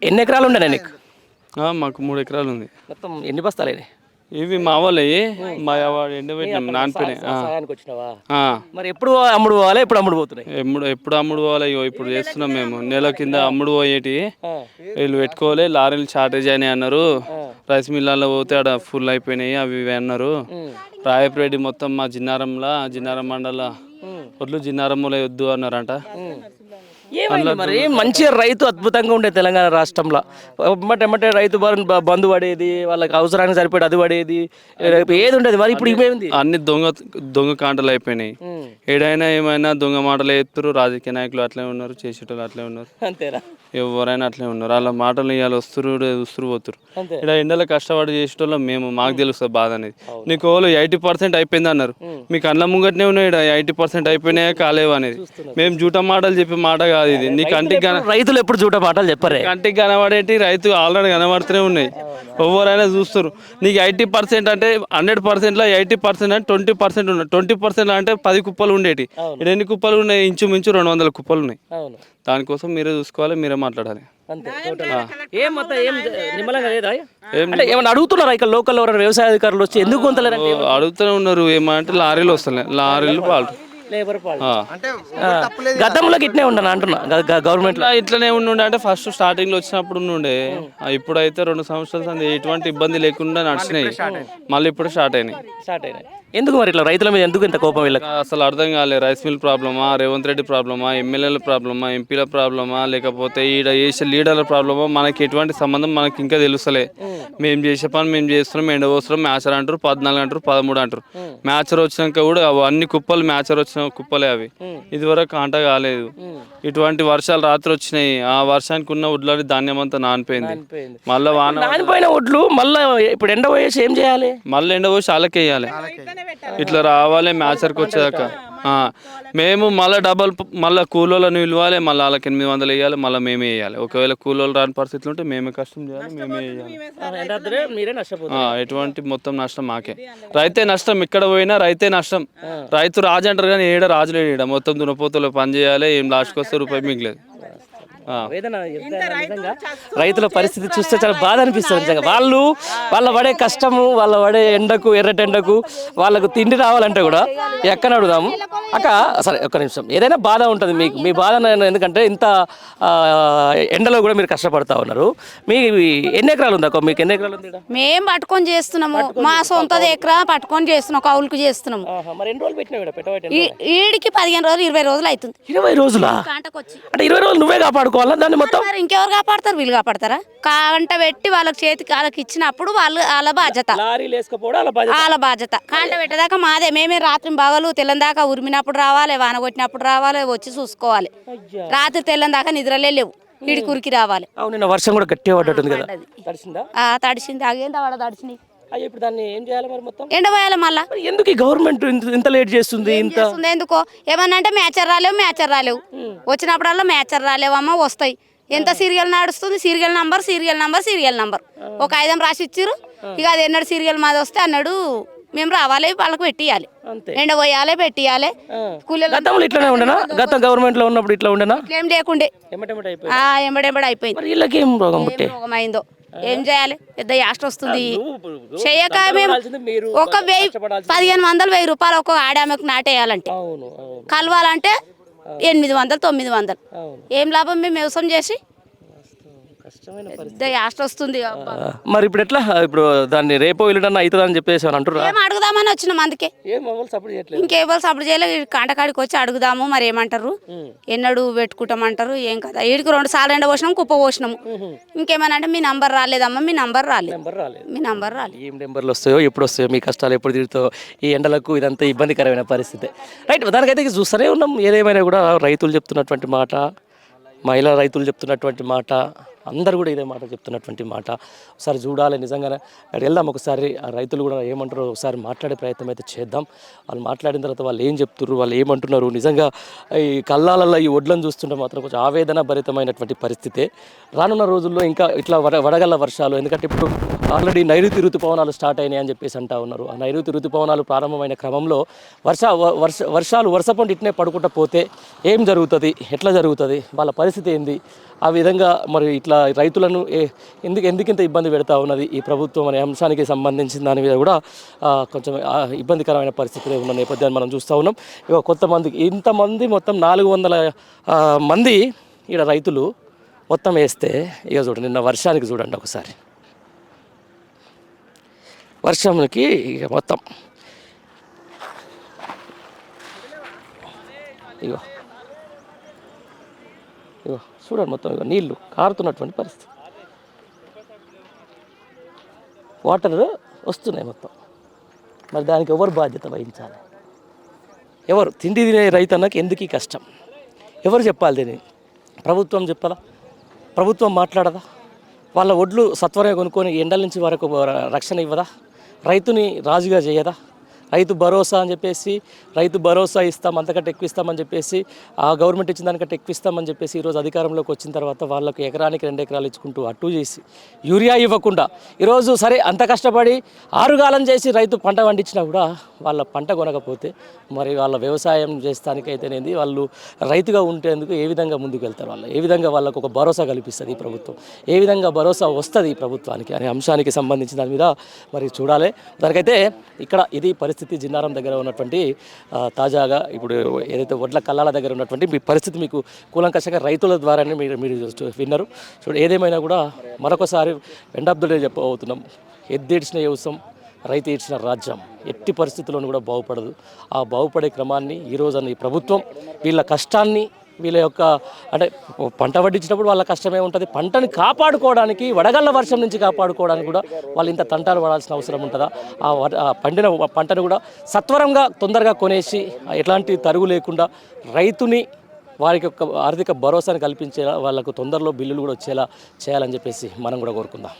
ఎన్ని ఎకరాలు ఉండేనా నీకు? మాకు 3 ఎకరాలు ఉంది. మొత్తం ఎన్ని బస్తాలు? ఇవి మా వాళ్ళవి, మా ఎండబెట్టినాం నానిపోయినాయి. సాయానికి వచ్చినావా? మరి ఎప్పుడు అమ్ముడు పోవాలి, ఎప్పుడు అమ్ముడు పోతున్నాయి? ఎప్పుడు అమ్ముడు పోవాలి? ఇప్పుడు చేస్తున్నాం మేము. నెల కింద అమ్ముడు పోయేటి వీళ్ళు పెట్టుకోవాలి. లారీలు షార్టేజ్ అయినాయి అన్నారు. రైస్ మిల్లాల్లో పోతే ఆడ ఫుల్ అయిపోయినాయి అవి ఇవి అన్నారు. రాయపరెడ్డి మొత్తం మా జిన్నారం మండల ఒడ్లు జిన్నారంలో వద్దు అన్నారంట. మరి మంచిగా రైతు అద్భుతంగా ఉండే తెలంగాణ రాష్ట్రంలో. ఎమ్మటే రైతు బంధు పడేది, వాళ్ళకి అవసరానికి సరిపడి అది పడేది, ఏది ఉండేది. మరి ఇప్పుడు ఇవేంది? అన్ని దొంగ కాంటలు అయిపోయినాయి. ఏడైనా ఏమైనా దొంగ మాటలు ఎత్తురు. రాజకీయ నాయకులు అట్లే ఉన్నారు, చేసేటోళ్ళు అట్లే ఉన్నారు. అంతేనా? ఎవరైనా అట్లే ఉన్నారు. వాళ్ళ మాటలు ఇవాళ ఉస్తురు పోతురు. ఇక్కడ ఎండలో కష్టపడి చేసేటోళ్ళం మేము. మాకు తెలుస్తుంది బాధ అనేది. నీకు 80% అయిపోయింది అన్నారు. మీకు అన్నం ముంగట్నే ఉన్నాయి. 80% అయిపోయినాయా కాలేవు అనేది. మేము జూట మాటలు చెప్పే మాట కాదు ఇది. నీ కంటికి రైతులు ఎప్పుడు జూట మాటలు చెప్పారు. కంటికి కనబడేటి రైతు ఆల్రెడీ కనబడుతూనే ఉన్నాయి. ఎవరైనా చూస్తారు. నీకు 80% అంటే 100%లో 80% అంటే 20% ఉన్నాయి. 20% అంటే 10 కుప్పలు ఉండేటి. ఇక్కడ ఎన్ని కుప్పలు ఉన్నాయి? ఇంచుమించు 200 కుప్పలు ఉన్నాయి. దానికోసం మీరే చూసుకోవాలి, మీరే మాట్లాడాలి. ఏమన్నా అడుగుతున్నారా ఇక్కడ లోకల్ వ్యవసాయ అధికారులు వచ్చి? ఎందుకు అడుగుతూనే ఉన్నారు. ఏమంటే లారీలు వస్తున్నాయి, లారీలు పాలు. గతంలో ఇట్నే ఉండను అంటున్నా. గవర్నమెంట్ ఇట్లనే ఉండే అంటే ఫస్ట్ స్టార్టింగ్ లో వచ్చినప్పుడు ఉండే. ఇప్పుడైతే 2 సంవత్సరాలు ఎటువంటి ఇబ్బంది లేకుండా నడిచినాయి. మళ్ళీ ఇప్పుడు స్టార్ట్ అయినాయి. ఎందుకు మరి ఇట్లా రైతుల మీద ఎందుకు ఇంత కోపం వీళ్ళకి? అసలు అర్థం కాలేదు. రైస్ మిల్ ప్రాబ్లమా, రేవంత్ రెడ్డి ప్రాబ్లమా, ఎమ్మెల్యేల ప్రాబ్లమా, ఎంపీల ప్రాబ్లమా, లేకపోతే ఈడ చేసే లీడర్ల ప్రాబ్లమా? మనకి ఎటువంటి సంబంధం మనకి ఇంకా తెలుస్తలే. మేము చేసే పని మేము చేస్తున్నాం. ఎండ పోస్తున్నాం. మ్యాచర్ అంటారు, 14 అంటారు, 13 అంటారు. మ్యాచర్ వచ్చినాక కూడా అన్ని కుప్పలు మ్యాచర్ వచ్చిన కుప్పలే అవి. ఇదివరకు కాంట కాలేదు. ఇటువంటి వర్షాలు రాత్రి వచ్చినాయి. ఆ వర్షానికి ఉన్న వడ్లని ధాన్యం అంతా నానిపోయింది. మళ్ళీ నానిపోయిన వడ్లు మళ్ళీ ఇప్పుడు ఎండ పోయేసి ఏం చేయాలి? మళ్ళీ ఎండ పోసి అలకేయాలి. ఇట్లా రావాలి మ్యాచర్కి వచ్చేదాకా. మేము మళ్ళీ మళ్ళీ కూలోళ్ళని పిలవాలి. మళ్ళీ వాళ్ళకి 800 వేయాలి. మళ్ళీ మేమే వేయాలి. ఒకవేళ కూలోళ్ళు రాని పరిస్థితులు ఉంటే మేమే కష్టం చేయాలి, మేమే వేయాలి. ఎటువంటి మొత్తం నష్టం మాకే. రైతే నష్టం. ఇక్కడ పోయినా రైతే నష్టం. రైతు రాజు అంటారు కానీ ఏడ రాజు లేడు. ఈడ మొత్తం దున్నపోతలో పని చేయాలి. ఏం లాస్ట్కి వస్తే రూపాయి మిగిలేదు. రైతుల పరిస్థితి చూస్తే చాలా బాధ అనిపిస్తుంది నిజంగా. వాళ్ళ పడే కష్టము, వాళ్ళ పడే ఎండకు, ఎర్రటెండకు వాళ్ళకు తిండి రావాలంటే కూడా ఎక్కడ అడుగుదాము అక్క. సరే ఒక్క నిమిషం. ఏదైనా బాధ ఉంటుంది మీకు. మీ బాధ ఎందుకంటే ఇంత ఎండలో కూడా మీరు కష్టపడతా ఉన్నారు. మీ ఎన్ని ఎకరాలు ఉంది అక్క? మీకు ఎన్ని ఎకరాలు ఉంది? మేము పట్టుకొని చేస్తున్నాము. మా సొంతది ఎకరా పట్టుకొని చేస్తున్నాం, కౌలుకు చేస్తున్నాము. ఈడికి 15 రోజులు 20 రోజులు అవుతుంది. 20 రోజులా? అంటే 20 రోజులు నువ్వే కాపాడుకోవాలా దాన్ని మొత్తం? ఇంకెవరు కాపాడతారు? వీళ్ళు కాపాడతారా? కాంట పెట్టి వాళ్ళకి చేతికి వాళ్ళకి ఇచ్చినప్పుడు వాళ్ళ బాధ్యత, వాళ్ళ బాధ్యత. కాంట పెట్టేదాకా మాదే. మేమే రాత్రి బాగలు తెల్లందాకా ఉరిమినప్పుడు రావాలి, వాన కొట్టినప్పుడు రావాలి, వచ్చి చూసుకోవాలి. రాత్రి తెల్లందాకా నిద్రలే లేవు. వీడికి ఉరికి రావాలి. వర్షం కూడా గట్టిగా పడ్డట్టుంది కదా? తడిసింది. అగేందా వాడ తడిసినాయి. ఇప్పుడు దాన్ని ఏం చేయాలి మరి? మొత్తం ఎండబోయాలి. మళ్ళీ ఎందుకు ఈ గవర్నమెంట్ ఇంత లేట్ చేస్తుంది? ఎందుకో ఏమన్నా అంటే మ్యాచర్ రాలేవు. వచ్చినప్పుడల్లా మ్యాచర్ రాలేవమ్మా వస్తాయి. ఎంత సీరియల్ నడుస్తుంది? సీరియల్ నంబర్ ఒక 5 రాసి ఇచ్చిర్రు. ఇక అది ఎన్నడు సీరియల్ మాది వస్తే అన్నాడు మేము రావాలి, వాళ్ళకి పెట్టియాలి, ఎండబోయాలి, పెట్టియాలి. గతంలో ఇట్లానే ఉండనా? గత గవర్నమెంట్ లో ఉన్నప్పుడు ఇట్లా ఉండనా? ఏం లేకుండే ఎంబడెంబడి అయిపోయింది. వీళ్ళకి ఏం రోగం అయిందో ఏం చేయాలి? పెద్ద యాస్ట్ వస్తుంది. చెయ్యక మేము ఒక 1500-1000 రూపాయలు ఒక ఆడామెకు నాటేయాలంటే, కలవాలంటే 800-900. ఏం లాభం? మేము వ్యవసాయం చేసి పెద్ద యాస్ట్ వస్తుంది. మరి ఇప్పుడు ఎట్లా? ఇప్పుడు దాన్ని రేపో ఇల్లుడన్నా అవుతుంది అని చెప్పేసి అంటారు. ఏం అడుగుదామని వచ్చినాం. అందుకే ఇంకేవరు సపోర్ట్ చేయలేదు. కాంటకాడికి వచ్చి అడుగుదాము మరి ఏమంటారు, ఎన్నడు పెట్టుకుంటామంటారు. ఏం కదా ఈడికి 2 సార్లు ఎండ పోసినాము, కుప్ప పోసినాము. ఇంకేమన్నా అంటే మీ నంబర్ రాలేదమ్మా, మీ నంబర్ రాలేదు. ఏం నెంబర్లు వస్తాయో, ఎప్పుడు వస్తాయో, మీ కష్టాలు ఎప్పుడు తీరుతాయో, ఈ ఎండలకు ఇదంతా ఇబ్బందికరమైన పరిస్థితి. రైట్, దానికైతే చూస్తూనే ఉన్నాం. ఏదేమైనా కూడా రైతులు చెప్తున్నటువంటి మాట, మహిళా రైతులు చెప్తున్నటువంటి మాట, అందరు కూడా ఇదే మాట చెప్తున్నటువంటి మాట. ఒకసారి చూడాలి నిజంగానే. అక్కడ వెళ్దాం ఒకసారి. ఆ రైతులు కూడా ఏమంటారో ఒకసారి మాట్లాడే ప్రయత్నం అయితే చేద్దాం. వాళ్ళు మాట్లాడిన తర్వాత వాళ్ళు ఏం చెప్తున్నారు, వాళ్ళు ఏమంటున్నారు. నిజంగా ఈ కల్లాలలో ఈ వడ్లను చూస్తుంటే మాత్రం కొంచెం ఆవేదన భరితమైనటువంటి పరిస్థితి. రానున్న రోజుల్లో ఇంకా ఇట్లా వడగళ్ళ వర్షాలు, ఎందుకంటే ఇప్పుడు ఆల్రెడీ నైరుతి ఋతుపవనాలు స్టార్ట్ అయినాయి అని చెప్పేసి అంటా ఉన్నారు. ఆ నైరుతి ఋతుపవనాలు ప్రారంభమైన క్రమంలో వర్షాలు వర్షపంట ఇట్నే పడుకుంటా పోతే ఏం జరుగుతుంది, ఎట్లా జరుగుతుంది, వాళ్ళ పరిస్థితి ఏంది, ఆ విధంగా మరి ఇట్లా రైతులను ఎందుకింత ఇబ్బంది పెడతా ఉన్నది ఈ ప్రభుత్వం అనే అంశానికి సంబంధించిన దాని మీద కూడా కొంచెం ఇబ్బందికరమైన పరిస్థితులు ఉన్న నేపథ్యాన్ని మనం చూస్తూ ఉన్నాం. ఇక ఇంతమంది మొత్తం 400 మంది ఇక్కడ రైతులు మొత్తం వేస్తే ఇక చూడండి, నిన్న వర్షానికి చూడండి ఒకసారి, వర్షంకి ఇక మొత్తం ఇగో చూడండి, మొత్తం ఇక నీళ్లు కారుతున్నటువంటి పరిస్థితి, వాటర్ వస్తున్నాయి మొత్తం. మరి దానికి ఎవరు బాధ్యత వహించాలి? ఎవరు? తిండి తినే రైతన్నకి ఎందుకు ఈ కష్టం? ఎవరు చెప్పాలి దీన్ని? ప్రభుత్వం చెప్పదా? ప్రభుత్వం మాట్లాడదా? వాళ్ళ ఒడ్లు సత్వరంగా కొనుక్కొని ఎండల నుంచి వరకు రక్షణ ఇవ్వదా? రైతుని రాజుగా చేయదా? రైతు భరోసా అని చెప్పేసి, రైతు భరోసా ఇస్తాం, అంతకంటే ఎక్కువ ఇస్తామని చెప్పేసి, ఆ గవర్నమెంట్ ఇచ్చిన దానికంటే ఎక్కువ ఇస్తామని చెప్పేసి ఈరోజు అధికారంలోకి వచ్చిన తర్వాత వాళ్ళకు ఎకరానికి 2 ఎకరాలు ఇచ్చుకుంటూ అట్టు చేసి యూరియా ఇవ్వకుండా ఈరోజు సరే అంత కష్టపడి ఆరుగాలం చేసి రైతు పంట పండించినా కూడా వాళ్ళ పంట కొనకపోతే మరి వాళ్ళ వ్యవసాయం చేస్తానికైతేనేది, వాళ్ళు రైతుగా ఉండేందుకు ఏ విధంగా ముందుకు వెళ్తారు? వాళ్ళు ఏ విధంగా వాళ్ళకు ఒక భరోసా కల్పిస్తుంది ఈ ప్రభుత్వం? ఏ విధంగా భరోసా వస్తుంది ఈ ప్రభుత్వానికి అనే అంశానికి సంబంధించిన దాని మీద మరి చూడాలి. దానికైతే ఇక్కడ ఇది పరిస్థితి. జిన్నారం దగ్గర ఉన్నటువంటి తాజాగా ఇప్పుడు ఏదైతే వడ్ల కల్లాల దగ్గర ఉన్నటువంటి మీ పరిస్థితి మీకు కూలంకషంగా రైతుల ద్వారానే మీరు విన్నారు. చూడండి, ఏదేమైనా కూడా మరొకసారి ఎండ్ ఆఫ్ ద డే చెప్పబోతున్నాం, ఎద్దేడ్చిన వ్యవసాయం, రైతు ఏడ్చిన రాజ్యం ఎట్టి పరిస్థితుల్లోనూ కూడా బాగుపడదు. ఆ బాగుపడే క్రమాన్ని ఈరోజు ఈ ప్రభుత్వం వీళ్ళ కష్టాన్ని, వీళ్ళ యొక్క అంటే పంట పండించినప్పుడు వాళ్ళ కష్టమే ఉంటుంది, పంటని కాపాడుకోవడానికి, వడగళ్ళ వర్షం నుంచి కాపాడుకోవడానికి కూడా వాళ్ళు ఇంత తంటాలు పడాల్సిన అవసరం ఉంటుందా? ఆ పండిన పంటను కూడా సత్వరంగా తొందరగా కొనేసి ఎట్లాంటి తరుగు లేకుండా రైతుని వారికి యొక్క ఆర్థిక భరోసాను కల్పించేలా, వాళ్ళకు తొందరలో బిల్లులు కూడా వచ్చేలా చేయాలని చెప్పేసి మనం కూడా కోరుకుందాం.